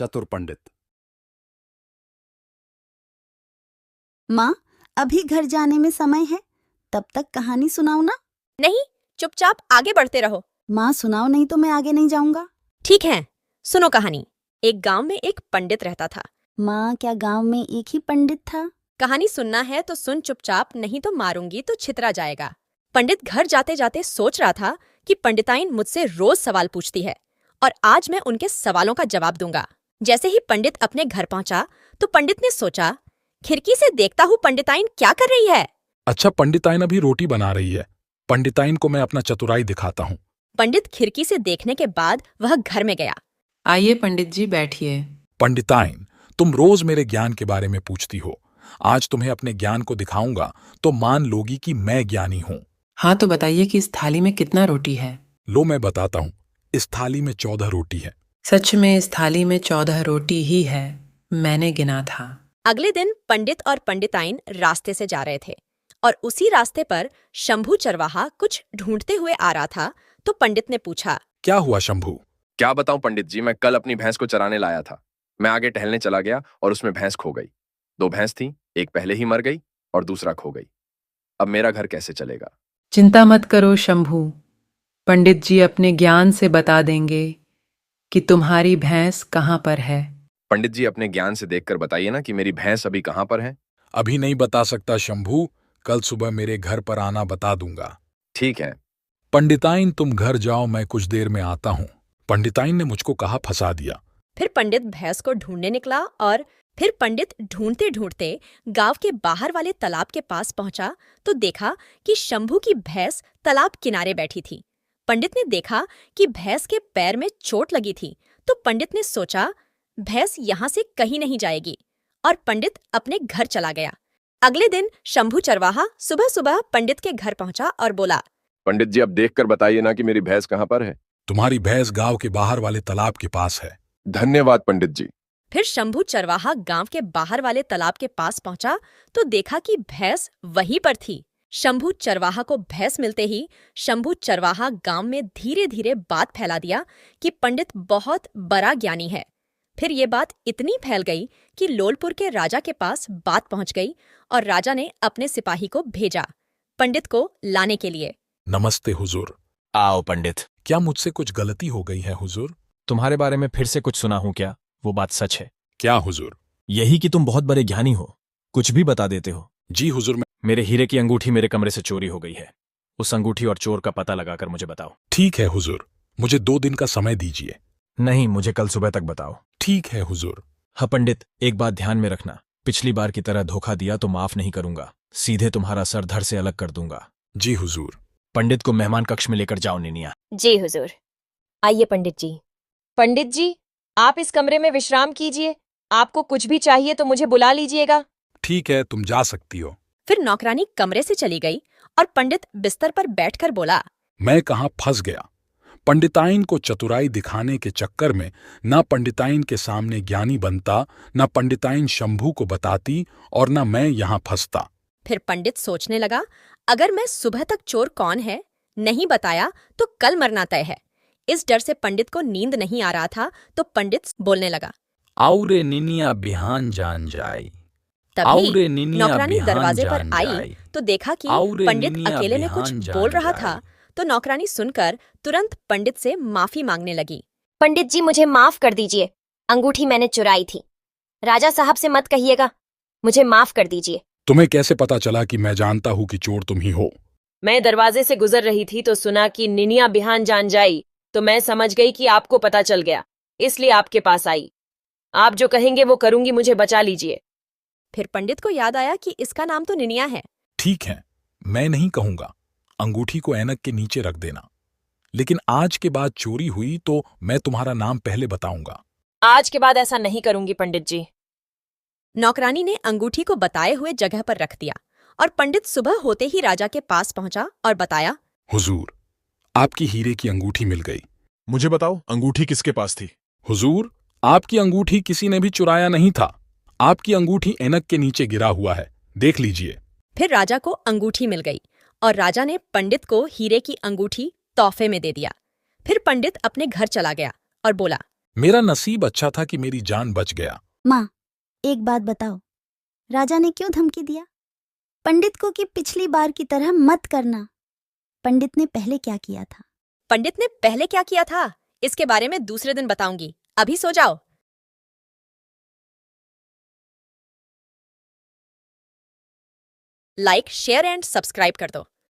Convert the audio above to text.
चतुर पंडित। माँ, अभी घर जाने में समय है, तब तक कहानी सुनाओ ना। नहीं, चुपचाप आगे बढ़ते रहो। माँ सुनाओ, नहीं तो मैं आगे नहीं जाऊंगा। ठीक है, सुनो कहानी। एक गांव में एक पंडित रहता था। माँ, क्या गांव में एक ही पंडित था? कहानी सुनना है तो सुन चुपचाप, नहीं तो मारूंगी तो छितरा जाएगा। पंडित घर जाते जाते सोच रहा था कि पंडिताइन मुझसे रोज सवाल पूछती है और आज मैं उनके सवालों का जवाब दूंगा। जैसे ही पंडित अपने घर पहुंचा तो पंडित ने सोचा, खिड़की से देखता हूँ पंडिताइन क्या कर रही है। अच्छा, पंडिताइन अभी रोटी बना रही है। पंडिताइन को मैं अपना चतुराई दिखाता हूँ। पंडित खिड़की से देखने के बाद वह घर में गया। आइए पंडित जी, बैठिए। पंडिताइन, तुम रोज मेरे ज्ञान के बारे में पूछती हो। आज तुम्हें अपने ज्ञान को दिखाऊंगा तो मान लोगी कि मैं ज्ञानी हूँ। हाँ, तो बताइए कि इस थाली में कितना रोटी है? लो मैं बताता हूँ। इस थाली में 14 रोटी है। सच में इस थाली में 14 रोटी ही है, मैंने गिना था। अगले दिन पंडित और पंडिताइन रास्ते से जा रहे थे और उसी रास्ते पर शंभू चरवाहा कुछ ढूंढते हुए आ रहा था। तो पंडित ने पूछा, क्या हुआ शंभू? क्या बताऊं पंडित जी, मैं कल अपनी भैंस को चराने लाया था। मैं आगे टहलने चला गया और उसमें भैंस खो गई। 2 भैंस थी, एक पहले ही मर गई और दूसरा खो गई। अब मेरा घर कैसे चलेगा? चिंता मत करो शंभू, पंडित जी अपने ज्ञान से बता देंगे कि तुम्हारी भैंस कहाँ पर है। पंडित जी अपने ज्ञान से देखकर बताइए ना कि मेरी भैंस अभी कहाँ पर है। अभी नहीं बता सकता शंभू, कल सुबह मेरे घर पर आना बता दूंगा। ठीक है। पंडिताइन तुम घर जाओ, मैं कुछ देर में आता हूँ। पंडिताइन ने मुझको कहा फंसा दिया। फिर पंडित भैंस को ढूंढने निकला और फिर पंडित ढूंढते ढूंढते गांव के बाहर वाले तालाब के पास पहुंचा तो देखा कि शंभू की भैंस तालाब किनारे बैठी थी। पंडित ने देखा कि भैंस के पैर में चोट लगी थी तो पंडित ने सोचा, भैंस यहाँ से कहीं नहीं जाएगी, और पंडित अपने घर चला गया। अगले दिन शंभू चरवाहा सुबह सुबह पंडित के घर पहुंचा और बोला, पंडित जी अब देखकर बताइए ना कि मेरी भैंस कहाँ पर है। तुम्हारी भैंस गांव के बाहर वाले तालाब के पास है। धन्यवाद पंडित जी। फिर शंभू चरवाहा गांव के बाहर वाले तालाब के पास पहुंचा तो देखा कि भैंस वहीं पर थी। शंभू चरवाहा को भैंस मिलते ही शंभू चरवाहा गांव में धीरे धीरे बात फैला दिया कि पंडित बहुत बड़ा ज्ञानी है। फिर ये बात इतनी फैल गई कि लोलपुर के राजा के पास बात पहुंच गई और राजा ने अपने सिपाही को भेजा पंडित को लाने के लिए। नमस्ते हुजूर। आओ पंडित। क्या मुझसे कुछ गलती हो गई है हुजूर? तुम्हारे बारे में फिर से कुछ सुना हूं, क्या वो बात सच है? क्या हुजूर? यही कि तुम बहुत बड़े ज्ञानी हो, कुछ भी बता देते हो। जी हुजूर। मेरे हीरे की अंगूठी मेरे कमरे से चोरी हो गई है। उस अंगूठी और चोर का पता लगाकर मुझे बताओ। ठीक है हुजूर, मुझे 2 दिन का समय दीजिए। नहीं, मुझे कल सुबह तक बताओ। ठीक है हुजूर। हाँ पंडित, एक बात ध्यान में रखना, पिछली बार की तरह धोखा दिया तो माफ नहीं करूंगा, सीधे तुम्हारा सर धड़ से अलग कर दूंगा। जी हुजूर। पंडित को मेहमान कक्ष में लेकर जाओ निनिया। जी हुजूर। आइए पंडित जी। पंडित जी, आप इस कमरे में विश्राम कीजिए, आपको कुछ भी चाहिए तो मुझे बुला लीजिएगा। ठीक है, तुम जा सकती हो। फिर नौकरानी कमरे से चली गई और पंडित बिस्तर पर बैठकर बोला, मैं कहाँ फंस गया। पंडिताइन को चतुराई दिखाने के चक्कर में ना पंडिताइन के सामने ज्ञानी बनता, ना पंडिताइन शंभू को बताती और ना मैं यहाँ फंसता। फिर पंडित सोचने लगा, अगर मैं सुबह तक चोर कौन है नहीं बताया तो कल मरना तय है। इस डर से पंडित को नींद नहीं आ रहा था तो पंडित बोलने लगा, आउरे निनिया बिहान जान जाई। तभी नौकरानी दरवाजे पर आई तो देखा कि आउरे पंडित निनिया अकेले में बिहान कुछ जान बोल रहा जाई। था। तो नौकरानी सुनकर तुरंत पंडित से माफी मांगने लगी। पंडित जी मुझे माफ कर दीजिए, अंगूठी मैंने चुराई थी। राजा साहब से मत कहिएगा, मुझे माफ कर दीजिए। तुम्हें कैसे पता चला कि मैं जानता हूँ कि चोर तुम ही हो? मैं दरवाजे से गुजर रही थी तो सुना कि निनिया बिहान जान जाई, तो मैं समझ गई कि आपको पता चल गया, इसलिए आपके पास आई। आप जो कहेंगे वो करूंगी, मुझे बचा लीजिए। फिर पंडित को याद आया कि इसका नाम तो निनिया है। ठीक है, मैं नहीं कहूंगा, अंगूठी को ऐनक के नीचे रख देना। लेकिन आज के बाद चोरी हुई तो मैं तुम्हारा नाम पहले बताऊंगा। आज के बाद ऐसा नहीं करूंगी पंडित जी। नौकरानी ने अंगूठी को बताए हुए जगह पर रख दिया और पंडित सुबह होते ही राजा के पास पहुंचा और बताया, हुजूर, आपकी हीरे की अंगूठी मिल गई। मुझे बताओ, अंगूठी किसके पास थी? हुजूर, आपकी अंगूठी किसी ने भी चुराया नहीं था। आपकी अंगूठी ऐनक के नीचे गिरा हुआ है, देख लीजिए। फिर राजा को अंगूठी मिल गई और राजा ने पंडित को हीरे की अंगूठी तोहफे में दे दिया। फिर पंडित अपने घर चला गया और बोला, मेरा नसीब अच्छा था कि मेरी जान बच गया। माँ, एक बात बताओ, राजा ने क्यों धमकी दिया पंडित को कि पिछली बार की तरह मत करना? पंडित ने पहले क्या किया था? पंडित ने पहले क्या किया था इसके बारे में दूसरे दिन बताऊंगी। अभी सो जाओ। लाइक, शेयर एंड सब्सक्राइब कर दो।